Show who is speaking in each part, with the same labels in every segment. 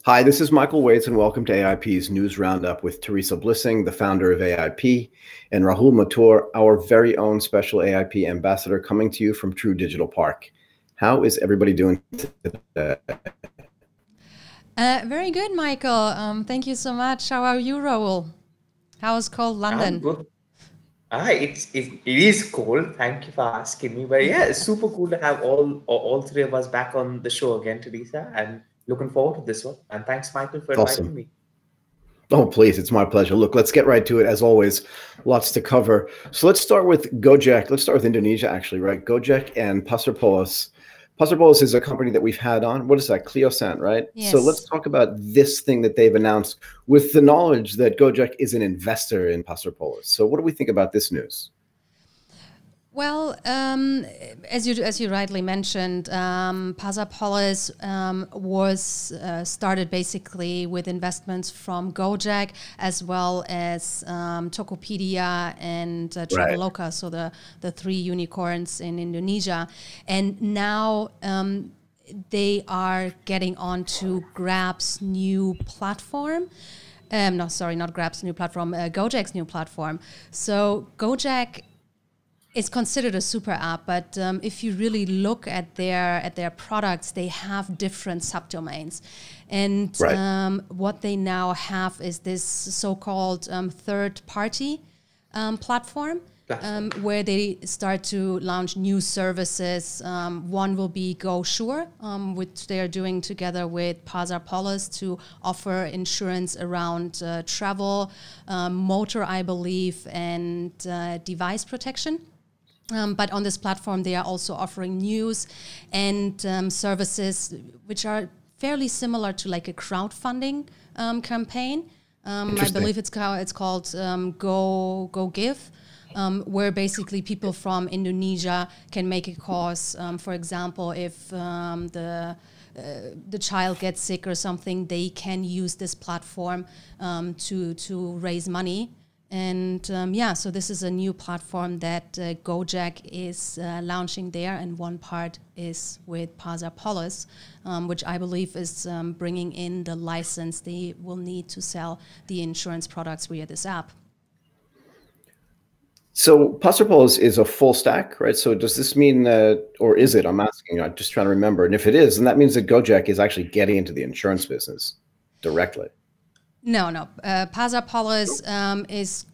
Speaker 1: Hi, this is Michael Waits, and welcome to AIP's News Roundup with Theresa Blissing, the founder of AIP, and Rahul Mathur, our very own special AIP ambassador, coming to you from True Digital Park. How is everybody doing today?
Speaker 2: Very good, Michael. Thank you so much. How are you, Rahul? How is cold London?
Speaker 3: I'm good. It is cold. Thank you for asking me. But yeah, it's super cool to have all three of us back on the show again, Teresa, and looking forward to this one. And thanks, Michael, for inviting
Speaker 1: Awesome.
Speaker 3: me.
Speaker 1: Oh, please, it's my pleasure. Look, let's get right to it. As always, lots to cover. So let's start with GoJek. Let's start with Indonesia, actually, right? GoJek and PasarPolis. PasarPolis is a company that we've had on. What is that? Cliosant, right?
Speaker 2: Yes.
Speaker 1: So let's talk about this thing that they've announced with the knowledge that GoJek is an investor in PasarPolis. So what do we think about this news?
Speaker 2: Well, as you rightly mentioned, PasarPolis was started basically with investments from GoJek as well as Tokopedia and Traveloka, so the three unicorns in Indonesia, and now they are getting onto Grab's new platform. No, sorry, not Grab's new platform, GoJek's new platform. So GoJek is considered a super app, but if you really look at their products, they have different subdomains, and what they now have is this so-called third-party platform. Where they start to launch new services. One will be GoSure, which they are doing together with PasarPolis to offer insurance around travel, motor, I believe, and device protection. But on this platform, they are also offering news and services which are fairly similar to like a crowdfunding campaign. I believe it's called GoGive. Where basically people from Indonesia can make a cause. For example, if the child gets sick or something, they can use this platform to raise money. And so this is a new platform that GoJek is launching there, and one part is with PasarPolis, which I believe is bringing in the license they will need to sell the insurance products via this app.
Speaker 1: So PasarPolis is a full stack, right? So does this mean that, or is it? I'm asking, I'm just trying to remember. And if it is, then that means that GoJek is actually getting into the insurance business directly.
Speaker 2: No. PasarPolis is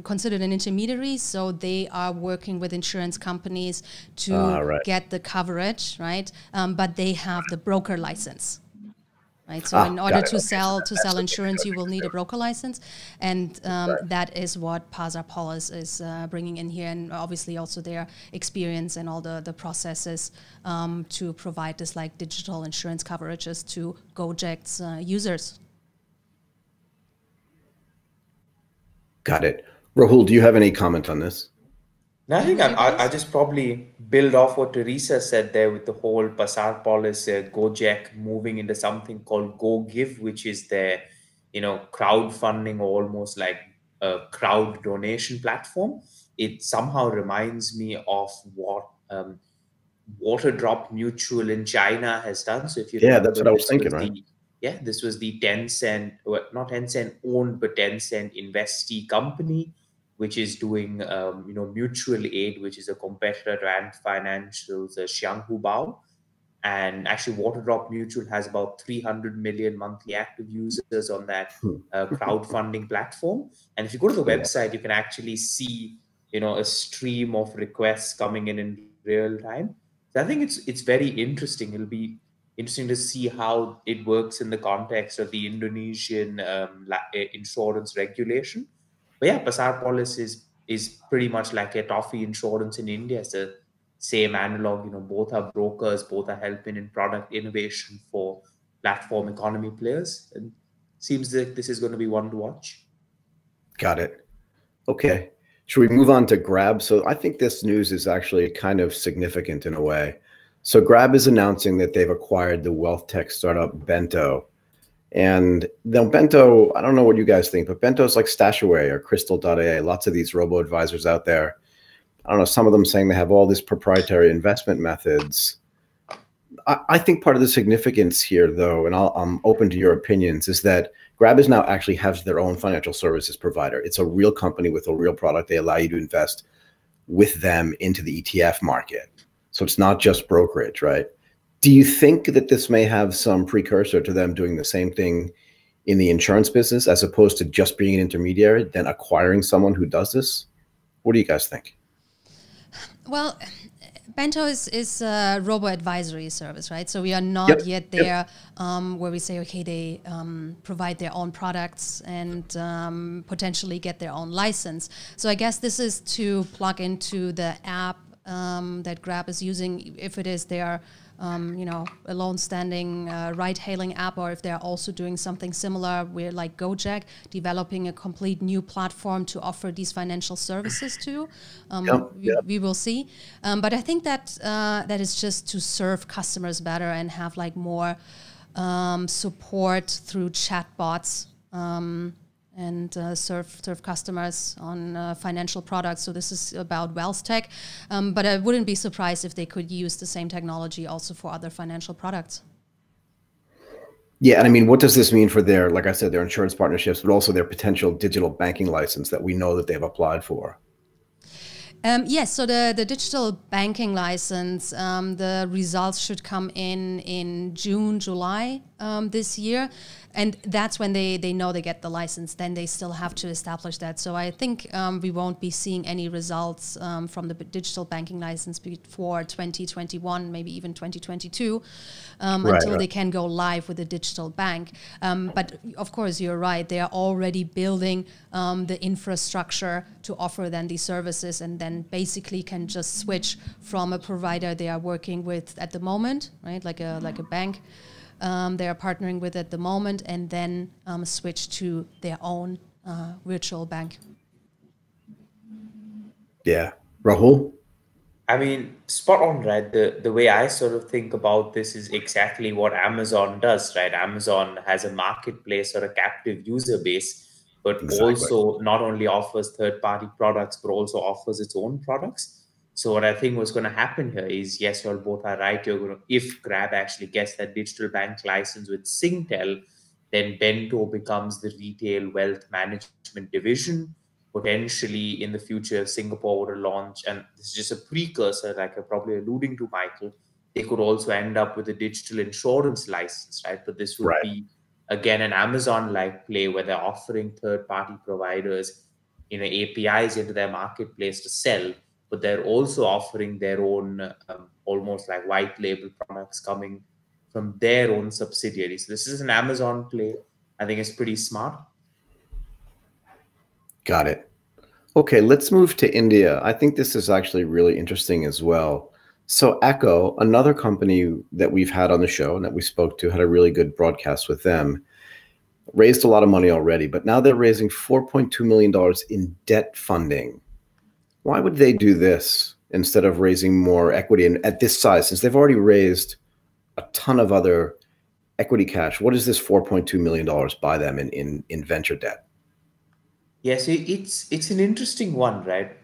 Speaker 2: considered an intermediary, so they are working with insurance companies to get the coverage, right? But they have the broker license. Right. So in order to sell insurance, you will need a broker license, and that is what PasarPolis is bringing in here, and obviously also their experience and all the processes to provide this like digital insurance coverages to GoJek's users.
Speaker 1: Got it. Rahul, do you have any comment on this?
Speaker 3: No, I think I just probably build off what Teresa said there with the whole PasarPolis GoJek moving into something called GoGive, which is their, crowdfunding or almost like a crowd donation platform. It somehow reminds me of what Waterdrop Mutual in China has done. So if you remember,
Speaker 1: that's what I was thinking, right?
Speaker 3: This was the Tencent, well, not Tencent owned, but Tencent investee company, which is doing, mutual aid, which is a competitor to Ant Financial's Xianghubao. And actually, Waterdrop Mutual has about 300 million monthly active users on that crowdfunding platform. And if you go to the website, you can actually see, a stream of requests coming in real time. So I think it's very interesting. It'll be interesting to see how it works in the context of the Indonesian insurance regulation. But yeah, PasarPolis is pretty much like a toffee insurance in India. It's the same analog. Both are brokers, both are helping in product innovation for platform economy players. And seems like this is going to be one to watch.
Speaker 1: Got it. Okay. Should we move on to Grab? So I think this news is actually kind of significant in a way. So Grab is announcing that they've acquired the wealth tech startup Bento. And then Bento, I don't know what you guys think, but Bento is like Stashaway or Crystal.ai, lots of these robo-advisors out there. I don't know, some of them saying they have all these proprietary investment methods. I think part of the significance here, though, and I'm open to your opinions, is that Grab is now actually has their own financial services provider. It's a real company with a real product. They allow you to invest with them into the ETF market. So it's not just brokerage, right? Do you think that this may have some precursor to them doing the same thing in the insurance business, as opposed to just being an intermediary, then acquiring someone who does this? What do you guys think?
Speaker 2: Well, Bento is a robo-advisory service, right? So we are not yet there where we say, okay, they provide their own products and potentially get their own license. So I guess this is to plug into the app that Grab is using, if it is their a lone-standing ride-hailing app, or if they're also doing something similar, we're like GoJek, developing a complete new platform to offer these financial services to. We will see. But I think that that is just to serve customers better and have like more support through chatbots. And serve customers on financial products. So this is about wealth tech, but I wouldn't be surprised if they could use the same technology also for other financial products.
Speaker 1: Yeah, and I mean, what does this mean for their, like I said, their insurance partnerships, but also their potential digital banking license that we know that they've applied for?
Speaker 2: Yes, so the digital banking license, the results should come in June, July this year. And that's when they know they get the license. Then they still have to establish that. So I think we won't be seeing any results from the digital banking license before 2021, maybe even 2022, until they can go live with a digital bank. But of course, you're right. They are already building the infrastructure to offer then these services, and then basically can just switch from a provider they are working with at the moment, right? Like a bank. They are partnering with at the moment, and then switch to their own virtual bank.
Speaker 1: Yeah. Rahul?
Speaker 3: I mean, spot on, right? The way I sort of think about this is exactly what Amazon does, right? Amazon has a marketplace or a captive user base, but also not only offers third-party products, but also offers its own products. So what I think was going to happen here is, yes, you all both are right. You're going to, if Grab actually gets that digital bank license with Singtel, then Bento becomes the retail wealth management division. Potentially in the future, Singapore would launch, and this is just a precursor, like you're probably alluding to, Michael. They could also end up with a digital insurance license, right? But this would be, again, an Amazon-like play where they're offering third-party providers, APIs into their marketplace to sell, but they're also offering their own almost like white label products coming from their own subsidiaries. So this is an Amazon play. I think it's pretty smart.
Speaker 1: Got it. Okay, let's move to India. I think this is actually really interesting as well. So Echo, another company that we've had on the show and that we spoke to, had a really good broadcast with them, raised a lot of money already, but now they're raising $4.2 million in debt funding. Why would they do this instead of raising more equity? And at this size, since they've already raised a ton of other equity cash, what does this $4.2 million buy them in venture debt?
Speaker 3: Yes, it's an interesting one, right?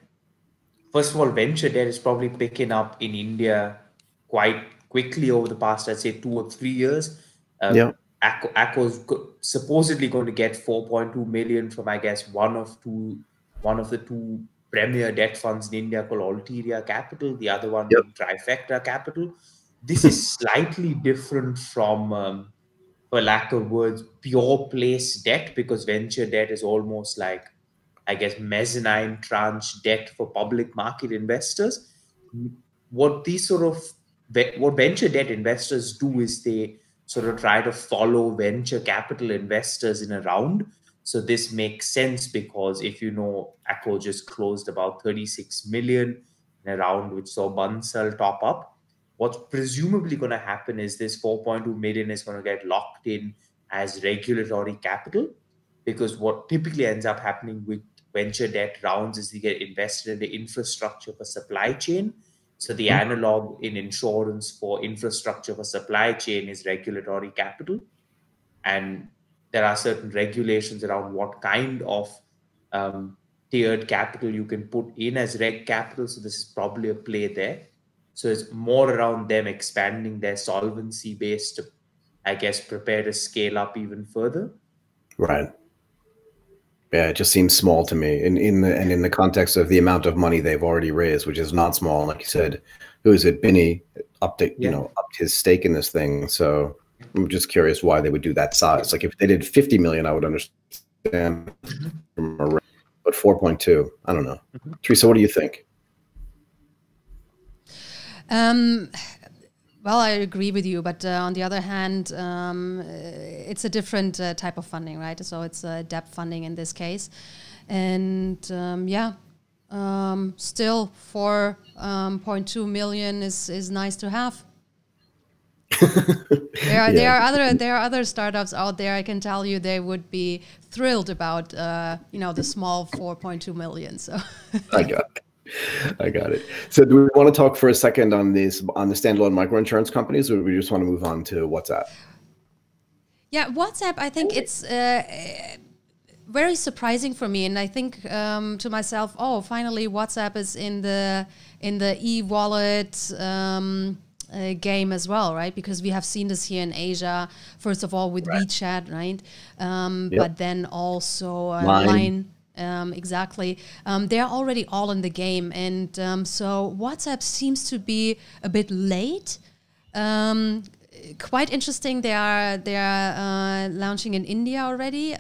Speaker 3: First of all, venture debt is probably picking up in India quite quickly over the past, I'd say, 2 or 3 years. Acco's supposedly going to get 4.2 million from, I guess, one of the two premier debt funds in India called Ulterior Capital, the other one being Trifecta Capital. This is slightly different from, for lack of words, pure place debt, because venture debt is almost like, I guess, mezzanine tranche debt for public market investors. What venture debt investors do is they sort of try to follow venture capital investors in a round. So this makes sense because if you know, Acco just closed about 36 million in a round which saw Bansal top up. What's presumably going to happen is this 4.2 million is going to get locked in as regulatory capital, because what typically ends up happening with venture debt rounds is they get invested in the infrastructure for supply chain. So the analog in insurance for infrastructure for supply chain is regulatory capital. And there are certain regulations around what kind of tiered capital you can put in as reg capital. So this is probably a play there. So it's more around them expanding their solvency base to, I guess, prepare to scale up even further.
Speaker 1: Right. Yeah, it just seems small to me in the context of the amount of money they've already raised, which is not small. Like you said, who is it? Binny upped his stake in this thing. So I'm just curious why they would do that size. Like if they did 50 million, I would understand. But 4.2, I don't know. Theresa, what do you think?
Speaker 2: Well, I agree with you, but on the other hand, it's a different type of funding, right? So it's debt funding in this case, and still 4.2 million is nice to have. There are other startups out there. I can tell you they would be thrilled about the small 4.2 million. So
Speaker 1: I got it. So do we want to talk for a second on the standalone microinsurance companies, or do we just want to move on to WhatsApp?
Speaker 2: Yeah, WhatsApp, I think it's very surprising for me. And I think to myself, oh, finally WhatsApp is in the e-wallet game as well, right? Because we have seen this here in Asia, first of all with WeChat, right? But then also Line. Exactly. They're already all in the game. And so WhatsApp seems to be a bit late. Quite interesting. They are launching in India already.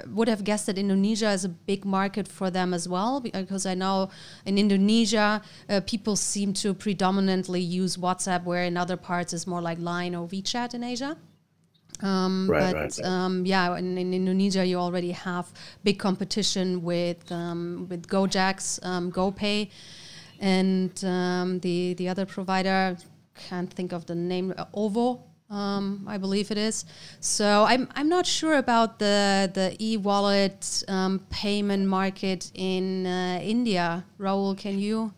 Speaker 2: Would have guessed that Indonesia is a big market for them as well, because I know in Indonesia, people seem to predominantly use WhatsApp, where in other parts it's more like Line or WeChat in Asia. In Indonesia you already have big competition with GoJek's GoPay, and the other provider, can't think of the name, OVO, I believe it is. So I'm not sure about the e-wallet payment market in India. Rahul, can you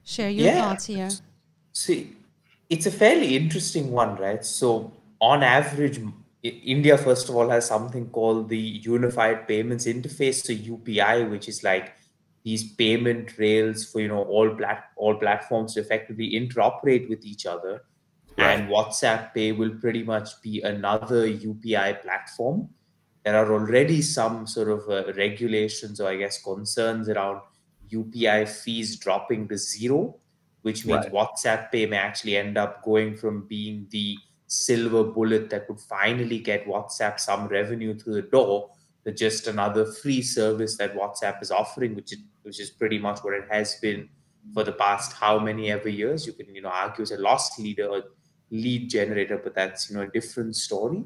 Speaker 2: share your thoughts here?
Speaker 3: See, it's a fairly interesting one, right? So on average, India, first of all, has something called the Unified Payments Interface, so UPI, which is like these payment rails for all platforms to effectively interoperate with each other. Right. And WhatsApp Pay will pretty much be another UPI platform. There are already some sort of regulations, or I guess concerns around UPI fees dropping to zero, which means WhatsApp Pay may actually end up going from being the silver bullet that would finally get WhatsApp some revenue through the door to just another free service that WhatsApp is offering, which is pretty much what it has been for the past how many ever years. You can argue as a loss leader or lead generator, but that's a different story.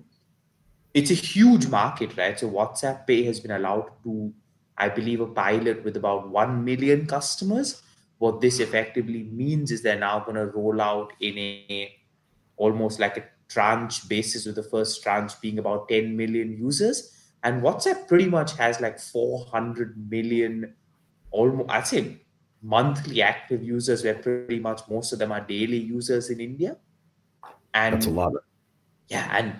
Speaker 3: It's a huge market, right? So WhatsApp Pay has been allowed to, I believe, a pilot with about 1 million customers. What this effectively means is they're now going to roll out in a almost like a tranche basis, with the first tranche being about 10 million users. And WhatsApp pretty much has like 400 million, almost, I'd say, monthly active users, where pretty much most of them are daily users in India. And
Speaker 1: that's a lot.
Speaker 3: Yeah, and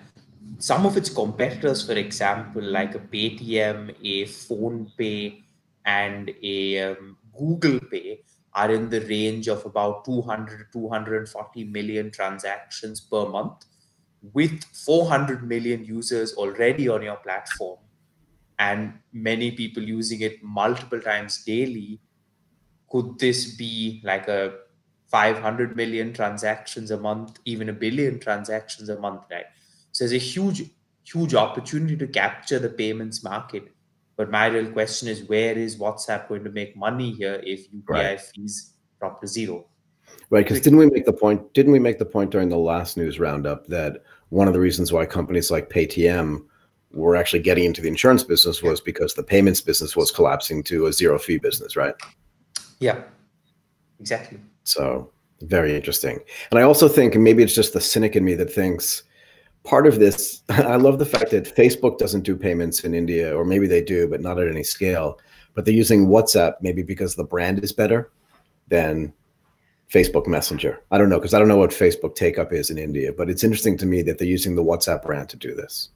Speaker 3: some of its competitors, for example, like a Paytm, a PhonePe, and a Google Pay, are in the range of about 200 to 240 million transactions per month, with 400 million users already on your platform and many people using it multiple times daily. Could this be like a 500 million transactions a month, even a billion transactions a month, right? So there's a huge opportunity to capture the payments market. But my real question is, where is WhatsApp going to make money here if UPI fees drop to zero?
Speaker 1: Right, because didn't we make the point during the last news roundup that one of the reasons why companies like Paytm were actually getting into the insurance business was because the payments business was collapsing to a zero fee business, right?
Speaker 3: Yeah, exactly.
Speaker 1: So very interesting. And I also think, and maybe it's just the cynic in me that thinks part of this, I love the fact that Facebook doesn't do payments in India, or maybe they do, but not at any scale. But they're using WhatsApp maybe because the brand is better than Facebook Messenger. I don't know, because I don't know what Facebook take up is in India, but it's interesting to me that they're using the WhatsApp brand to do this.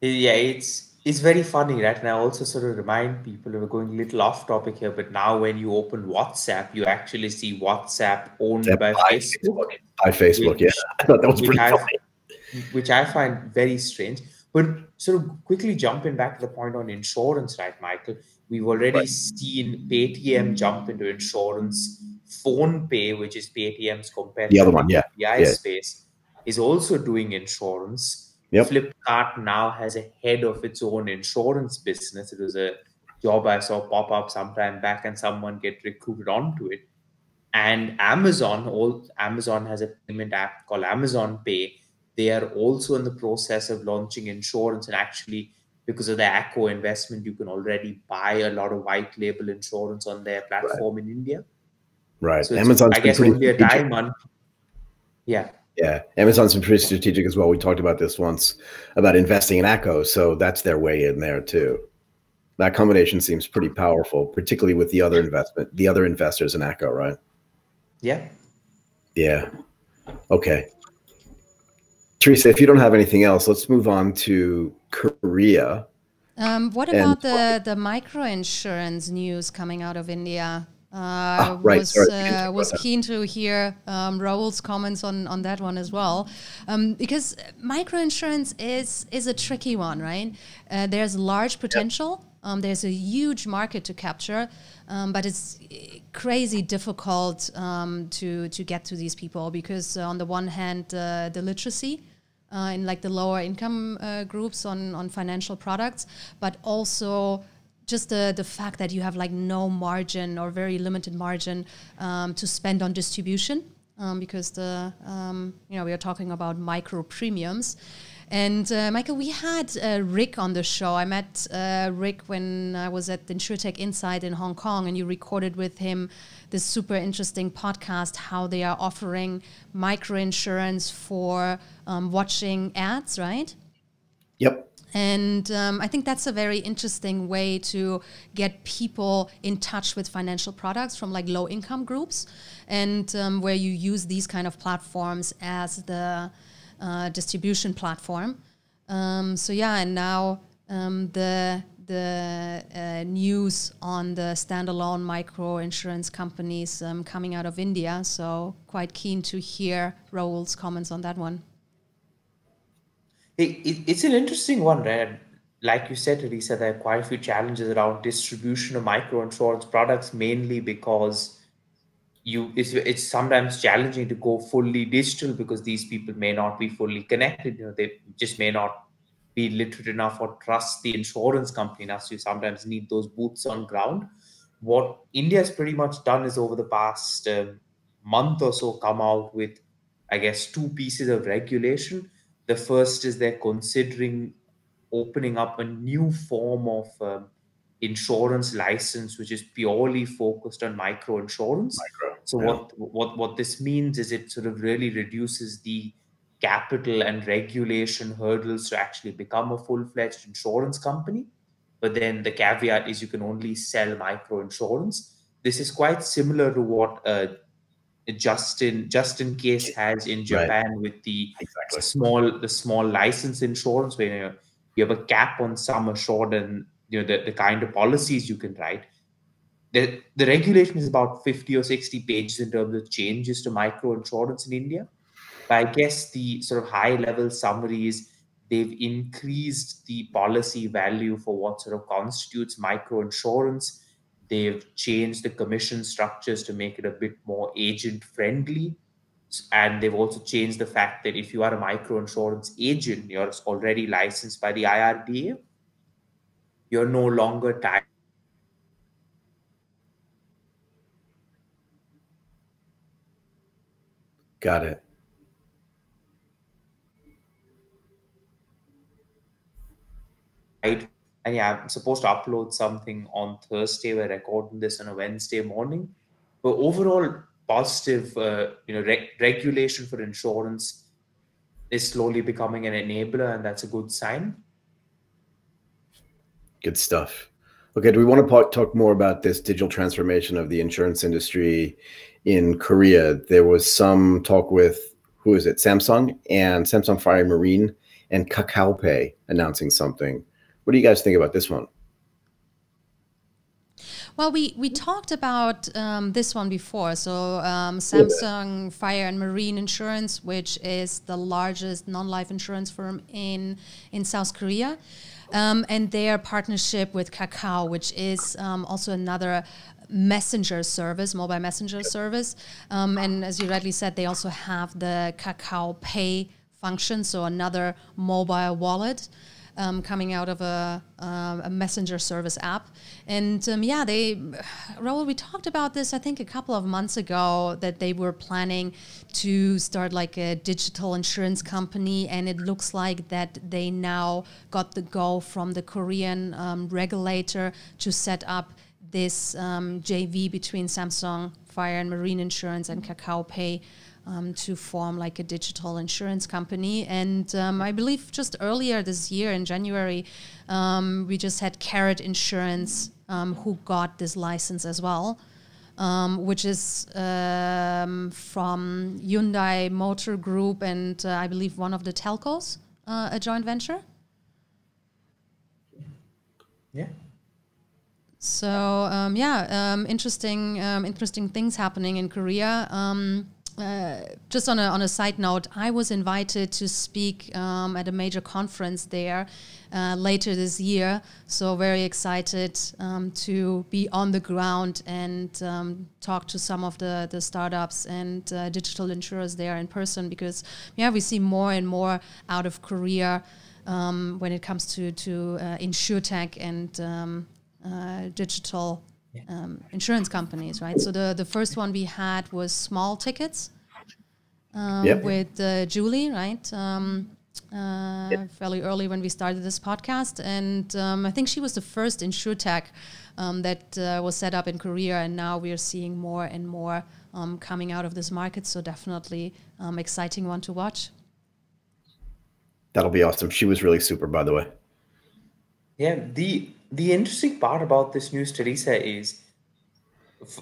Speaker 3: Yeah, it's It's very funny, right? And I also sort of remind people, we're going a little off topic here, but now when you open WhatsApp, you actually see WhatsApp owned by Facebook,
Speaker 1: By Facebook, yeah.
Speaker 3: which
Speaker 1: I thought that was
Speaker 3: which
Speaker 1: pretty
Speaker 3: I
Speaker 1: funny.
Speaker 3: which I find very strange. But sort of quickly jumping back to the point on insurance, right, Michael? We've already
Speaker 1: Right.
Speaker 3: seen Paytm jump into insurance. Phone Pay, which is Paytm's
Speaker 1: The
Speaker 3: competitor
Speaker 1: other
Speaker 3: in
Speaker 1: one,
Speaker 3: the
Speaker 1: yeah.
Speaker 3: UPI
Speaker 1: Yeah.
Speaker 3: space, is also doing insurance.
Speaker 1: Yep.
Speaker 3: Flipkart now has a head of its own insurance business. It was a job I saw pop up sometime back, and someone get recruited onto it. And Amazon has a payment app called Amazon Pay. They are also in the process of launching insurance, and actually, because of the ACO investment, you can already buy a lot of white label insurance on their platform in India.
Speaker 1: Right.
Speaker 3: So it's,
Speaker 1: Amazon's
Speaker 3: I
Speaker 1: been
Speaker 3: guess,
Speaker 1: pretty
Speaker 3: only a
Speaker 1: strategic.
Speaker 3: time on. Yeah.
Speaker 1: Yeah, Amazon's been pretty strategic as well. We talked about this once about investing in ACO, so that's their way in there too. That combination seems pretty powerful, particularly with the other investors in ACO, right?
Speaker 3: Yeah.
Speaker 1: Yeah. Okay. Theresa, if you don't have anything else, let's move on to Korea.
Speaker 2: What about the microinsurance news coming out of India? Was keen to hear Rahul's comments on that one as well, because microinsurance is a tricky one, right? There's large potential. There's a huge market to capture, but it's crazy difficult to get to these people because on the one hand, the literacy in like the lower income groups on financial products, but also just the fact that you have like no margin or very limited margin to spend on distribution because we are talking about micro premiums. And Michael, we had Rick on the show. I met Rick when I was at the InsurTech Insight in Hong Kong, and you recorded with him this super interesting podcast, how they are offering microinsurance for watching ads, right?
Speaker 1: Yep.
Speaker 2: And I think that's a very interesting way to get people in touch with financial products from like low income groups, and where you use these kind of platforms as the distribution platform. So yeah, and now the news on the standalone micro insurance companies coming out of India. So quite keen to hear Rahul's comments on that one.
Speaker 3: It's an interesting one, right? Like you said, Theresa, there are quite a few challenges around distribution of micro insurance products, mainly because it's sometimes challenging to go fully digital because these people may not be fully connected. They just may not be literate enough or trust the insurance company enough. So you sometimes need those boots on ground. What India has pretty much done is over the past month or so come out with, I guess, two pieces of regulation. The first is they're considering opening up a new form of insurance license, which is purely focused on micro insurance. So what this means is it sort of really reduces the capital and regulation hurdles to actually become a full-fledged insurance company. But then the caveat is you can only sell micro insurance. This is quite similar to what Justin Case has in Japan with the small license insurance, where you have a cap on sum assured and the kind of policies you can write. The regulation is about 50 or 60 pages in terms of changes to micro insurance in India. But I guess the sort of high level summary is they've increased the policy value for what sort of constitutes micro insurance. They've changed the commission structures to make it a bit more agent friendly. And they've also changed the fact that if you are a micro insurance agent, you're already licensed by the IRDA, you're no longer tied.
Speaker 1: Got it.
Speaker 3: And yeah, I'm supposed to upload something on Thursday. We're recording this on a Wednesday morning. But overall, positive, regulation for insurance is slowly becoming an enabler, and that's a good sign.
Speaker 1: Good stuff. Okay, do we want to talk more about this digital transformation of the insurance industry in Korea? There was some talk with, who is it, Samsung and Samsung Fire Marine and Kakao Pay announcing something. What do you guys think about this one?
Speaker 2: Well, we talked about this one before. So Samsung Fire and Marine Insurance, which is the largest non-life insurance firm in South Korea, and their partnership with Kakao, which is also another messenger service, mobile messenger service. And as you rightly said, they also have the Kakao Pay function, so another mobile wallet. Coming out of a messenger service app. And Rahul, we talked about this, I think, a couple of months ago, that they were planning to start like a digital insurance company. And it looks like that they now got the go from the Korean regulator to set up this JV between Samsung Fire and Marine Insurance and Kakao Pay to form like a digital insurance company. And I believe just earlier this year in January, we just had Carrot Insurance who got this license as well, which is from Hyundai Motor Group and I believe one of the telcos, a joint venture.
Speaker 3: Yeah.
Speaker 2: So interesting things happening in Korea. Just on a side note, I was invited to speak at a major conference there later this year. So very excited to be on the ground and talk to some of the startups and digital insurers there in person, because we see more and more out of Korea when it comes to insurtech and digital insurance companies, right? So the first one we had was Small Tickets with Julie, right? Fairly early when we started this podcast. And I think she was the first insurtech that was set up in Korea. And now we are seeing more and more coming out of this market. So definitely exciting one to watch.
Speaker 1: That'll be awesome. She was really super, by the way.
Speaker 3: Yeah, the interesting part about this news, Theresa, is,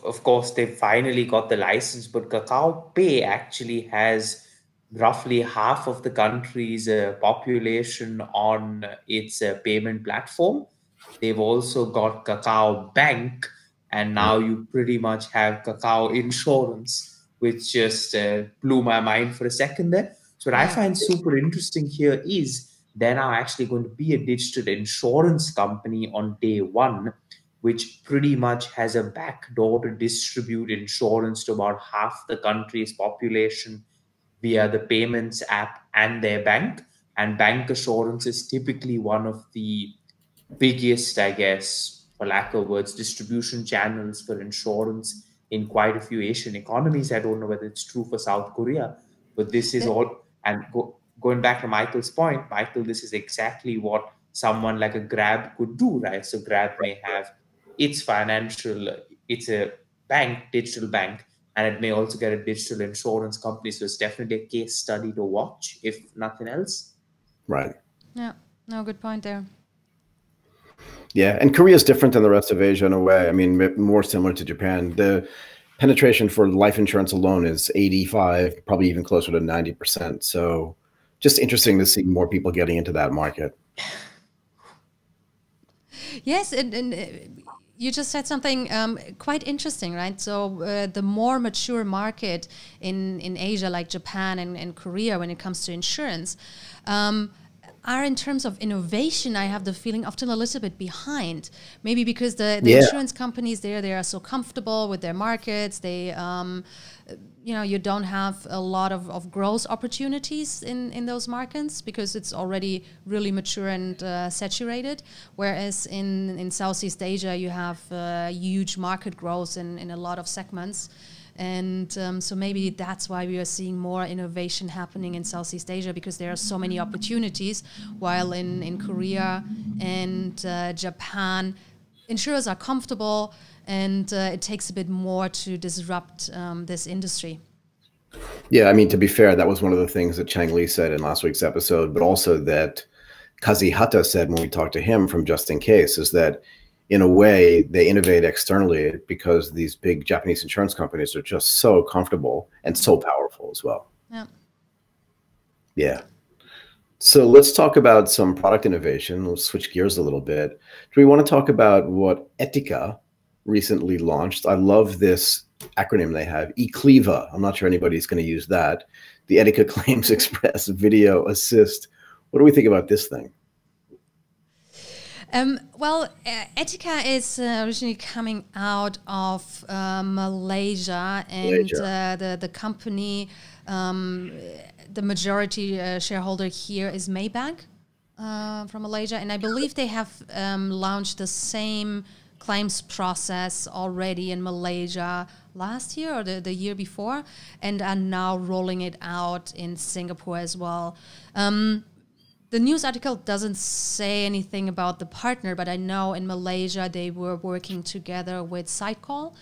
Speaker 3: of course, they finally got the license, but Kakao Pay actually has roughly half of the country's population on its payment platform. They've also got Kakao Bank, and now you pretty much have Kakao Insurance, which just blew my mind for a second there. So what I find super interesting here is they're now actually going to be a digital insurance company on day one, which pretty much has a backdoor to distribute insurance to about half the country's population via the payments app and their bank. And bank assurance is typically one of the biggest, I guess, for lack of words, distribution channels for insurance in quite a few Asian economies. I don't know whether it's true for South Korea, but this is all. And going back to Michael's point, Michael, this is exactly what someone like a Grab could do, right? So Grab may have its it's a bank, digital bank, and it may also get a digital insurance company. So it's definitely a case study to watch, if nothing else.
Speaker 1: Right.
Speaker 2: Yeah, no, good point there.
Speaker 1: Yeah, and Korea is different than the rest of Asia in a way. I mean, more similar to Japan. The penetration for life insurance alone is 85, probably even closer to 90%. So just interesting to see more people getting into that market.
Speaker 2: Yes, and you just said something quite interesting, right? So the more mature market in Asia, like Japan and Korea, when it comes to insurance, are in terms of innovation, I have the feeling, often a little bit behind. Maybe because the insurance companies there, they are so comfortable with their markets. They, you don't have a lot of growth opportunities in those markets because it's already really mature and saturated. Whereas in Southeast Asia, you have huge market growth in a lot of segments. And so maybe that's why we are seeing more innovation happening in Southeast Asia, because there are so many opportunities, while in Korea and Japan, insurers are comfortable and it takes a bit more to disrupt this industry.
Speaker 1: Yeah, I mean, to be fair, that was one of the things that Chang Lee said in last week's episode, but also that Kazi Hata said when we talked to him from Just In Case, is that in a way, they innovate externally because these big Japanese insurance companies are just so comfortable and so powerful as well.
Speaker 2: Yeah.
Speaker 1: Yeah. So let's talk about some product innovation. Let's switch gears a little bit. Do we want to talk about what Etica recently launched? I love this acronym they have, ECLEVA. I'm not sure anybody's going to use that. The Etica Claims Express Video Assist. What do we think about this thing?
Speaker 2: Etica is originally coming out of Malaysia, and the company, the majority shareholder here is Maybank from Malaysia, and I believe they have launched the same claims process already in Malaysia last year or the year before, and are now rolling it out in Singapore as well. The news article doesn't say anything about the partner, but I know in Malaysia they were working together with Sidecall,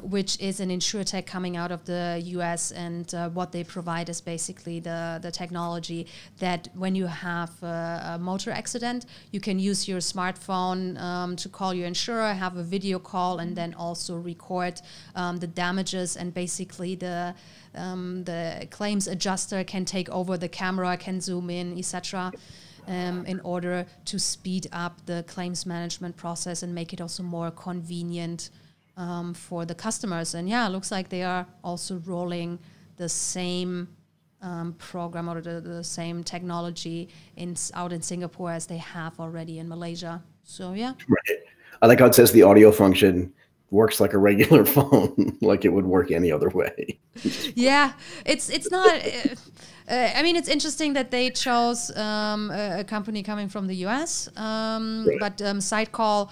Speaker 2: which is an insurtech coming out of the US, and what they provide is basically the technology that when you have a motor accident, you can use your smartphone to call your insurer, have a video call, and then also record the damages, and basically the claims adjuster can take over the camera, can zoom in, etc. In order to speed up the claims management process and make it also more convenient for the customers. And yeah, it looks like they are also rolling the same program or the same technology out in Singapore as they have already in Malaysia. So yeah.
Speaker 1: Right. I like how it says the audio function works like a regular phone, like it would work any other way.
Speaker 2: Yeah, it's not. I mean, it's interesting that they chose a company coming from the US, but Sidecall,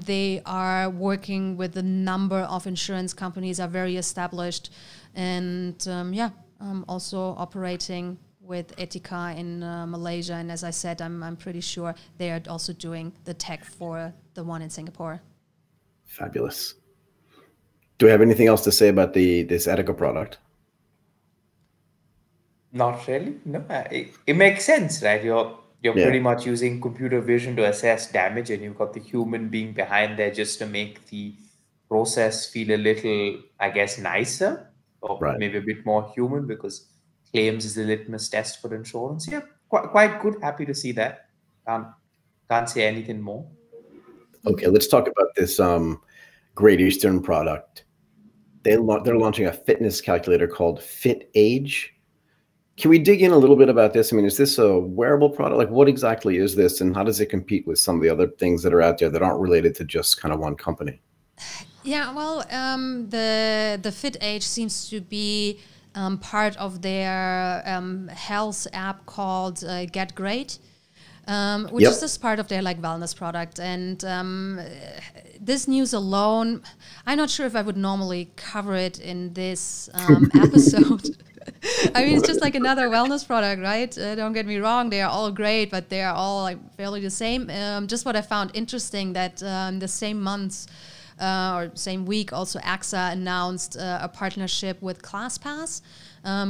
Speaker 2: they are working with a number of insurance companies, are very established, and also operating with Etica in Malaysia. And as I said, I'm pretty sure they are also doing the tech for the one in Singapore.
Speaker 1: Fabulous. Do we have anything else to say about this Etica product?
Speaker 3: Not really. No, it makes sense, right? You're pretty much using computer vision to assess damage, and you've got the human being behind there just to make the process feel a little, I guess, nicer, or maybe a bit more human, because claims is the litmus test for insurance. Yeah, quite good. Happy to see that. Can't say anything more.
Speaker 1: Okay, let's talk about this Great Eastern product. They're launching a fitness calculator called FitAge. Can we dig in a little bit about this? I mean, is this a wearable product? Like, what exactly is this, and how does it compete with some of the other things that are out there that aren't related to just kind of one company?
Speaker 2: Yeah, well, the FitAge seems to be part of their health app called Get Great, which is just part of their wellness product. And this news alone, I'm not sure if I would normally cover it in this episode. I mean, it's just like another wellness product, right? Don't get me wrong, they are all great, but they are all fairly the same. Just what I found interesting that the same month or same week, also AXA announced a partnership with ClassPass,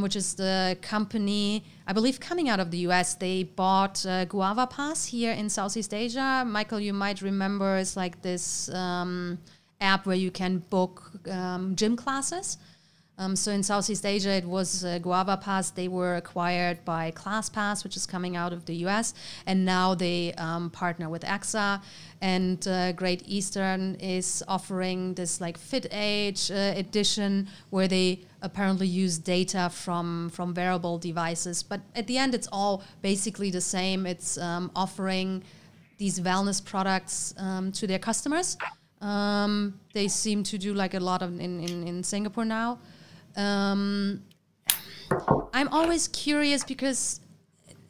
Speaker 2: which is the company, I believe, coming out of the US. They bought Guava Pass here in Southeast Asia. Michael, you might remember, it's like this app where you can book gym classes. So in Southeast Asia, it was Guava Pass. They were acquired by ClassPass, which is coming out of the US. And now they partner with AXA. And Great Eastern is offering this FitAge edition, where they apparently use data from wearable devices. But at the end, it's all basically the same. It's offering these wellness products to their customers. They seem to do a lot of in Singapore now. I'm always curious because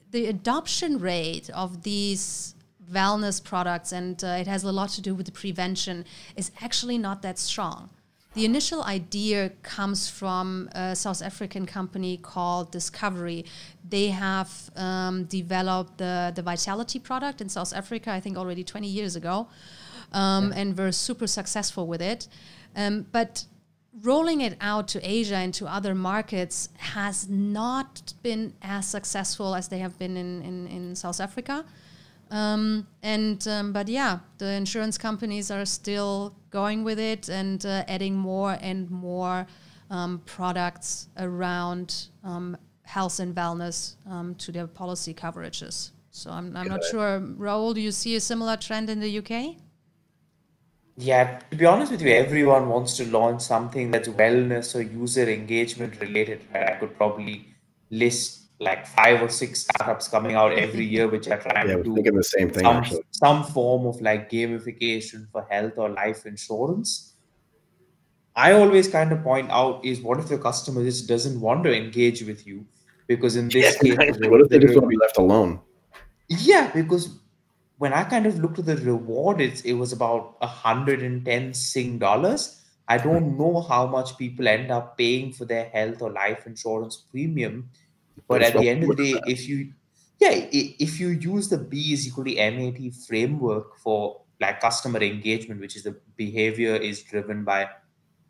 Speaker 2: the adoption rate of these wellness products, and it has a lot to do with the prevention, is actually not that strong. The initial idea comes from a South African company called Discovery. They have developed the Vitality product in South Africa, I think already 20 years ago, and were super successful with it. But rolling it out to Asia and to other markets has not been as successful as they have been in South Africa. But yeah, the insurance companies are still going with it and adding more and more products around health and wellness to their policy coverages. So I'm not sure. Rahul, do you see a similar trend in the UK?
Speaker 3: Yeah, to be honest with you, everyone wants to launch something that's wellness or user engagement related. Right? I could probably list like 5 or 6 startups coming out every year which are trying
Speaker 1: Yeah, I
Speaker 3: to
Speaker 1: was
Speaker 3: do
Speaker 1: thinking the same thing, actually.
Speaker 3: some form of like gamification for health or life insurance. I always kind of point out is what if the customer just doesn't want to engage with you? Because in this case,
Speaker 1: What if they just want to be left alone?
Speaker 3: yeah, because when I kind of looked at the reward, it was about 110 Sing dollars. I don't know how much people end up paying for their health or life insurance premium,
Speaker 1: But
Speaker 3: but
Speaker 1: it's
Speaker 3: at the
Speaker 1: roughly
Speaker 3: end of
Speaker 1: what
Speaker 3: the
Speaker 1: is
Speaker 3: day,
Speaker 1: that?
Speaker 3: if you use the B is equal to MAT framework for like customer engagement, which is the behavior is driven by,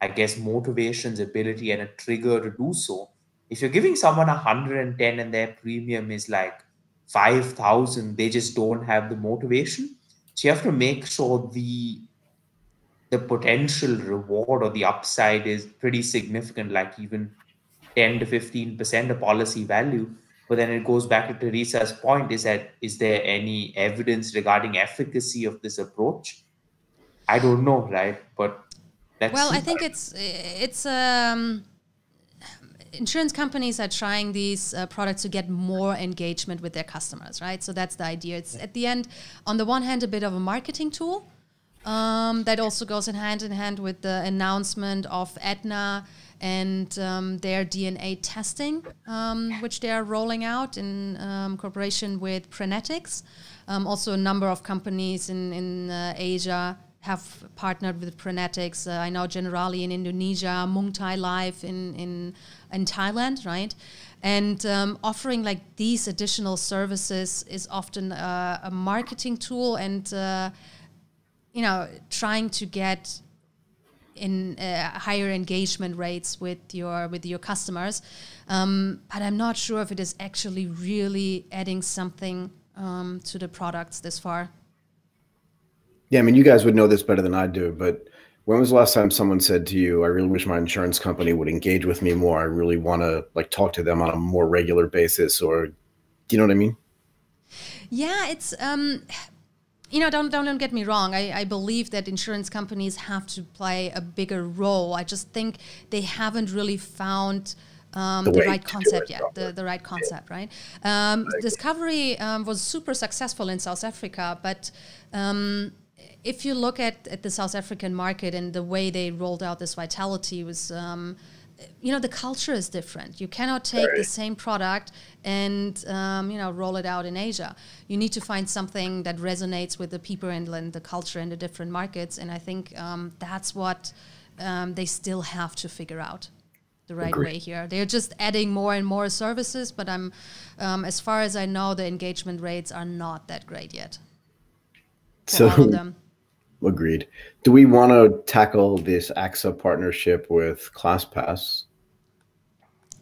Speaker 3: I guess, motivations, ability, and a trigger to do so. If you're giving someone 110 and their premium is like 5,000, they just don't have the motivation. So you have to make sure the potential reward or the upside is pretty significant, like even 10 to 15% of policy value. But then it goes back to Theresa's point, is there any evidence regarding efficacy of this approach? I don't know, right? But let's
Speaker 2: Well, I
Speaker 3: see.
Speaker 2: think it's insurance companies are trying these products to get more engagement with their customers, right? So that's the idea. It's at the end, on the one hand, a bit of a marketing tool that also goes in hand with the announcement of Aetna and their DNA testing, which they are rolling out in cooperation with Prenetics. Also, a number of companies in Asia have partnered with Prenetics. I know Generali in Indonesia, Muang Thai Life in Thailand, right? And offering like these additional services is often a marketing tool, and trying to get in higher engagement rates with your customers. But I'm not sure if it is actually really adding something to the products this far.
Speaker 1: Yeah, I mean, you guys would know this better than I do, but when was the last time someone said to you, I really wish my insurance company would engage with me more. I really want to like talk to them on a more regular basis, or do you know what I mean?
Speaker 2: Yeah, it's don't get me wrong. I believe that insurance companies have to play a bigger role. I just think they haven't really found the right concept yet, the right concept, right? Discovery was super successful in South Africa, but if you look at the South African market and the way they rolled out this Vitality was, the culture is different. You cannot take the same product and, roll it out in Asia. You need to find something that resonates with the people and the culture in the different markets. And I think that's what they still have to figure out the right way here. They're just adding more and more services, but as far as I know, the engagement rates are not that great yet for all of them.
Speaker 1: Agreed. Do we want to tackle this AXA partnership with ClassPass?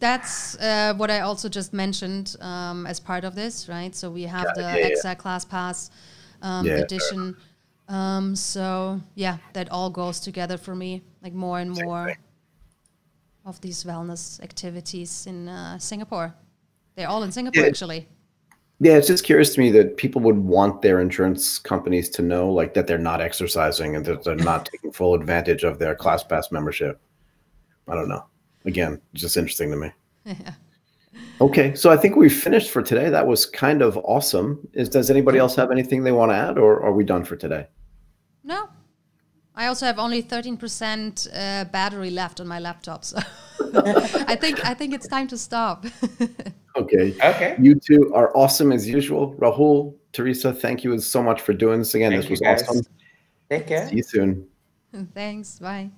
Speaker 2: That's what I also just mentioned as part of this, right? So we have the AXA ClassPass edition. So yeah, that all goes together for me, like more and more of these wellness activities in Singapore. They're all in Singapore, actually.
Speaker 1: Yeah, it's just curious to me that people would want their insurance companies to know like that they're not exercising and that they're not taking full advantage of their ClassPass membership. I don't know. Again, it's just interesting to me.
Speaker 2: Yeah.
Speaker 1: Okay, so I think we've finished for today. That was kind of awesome. Does anybody else have anything they want to add, or are we done for today?
Speaker 2: No. I also have only 13% battery left on my laptop, so I think it's time to stop.
Speaker 1: Okay. You two are awesome as usual. Rahul, Theresa, thank you so much for doing this again. This was awesome.
Speaker 3: Take care.
Speaker 1: See you soon.
Speaker 2: Thanks. Bye.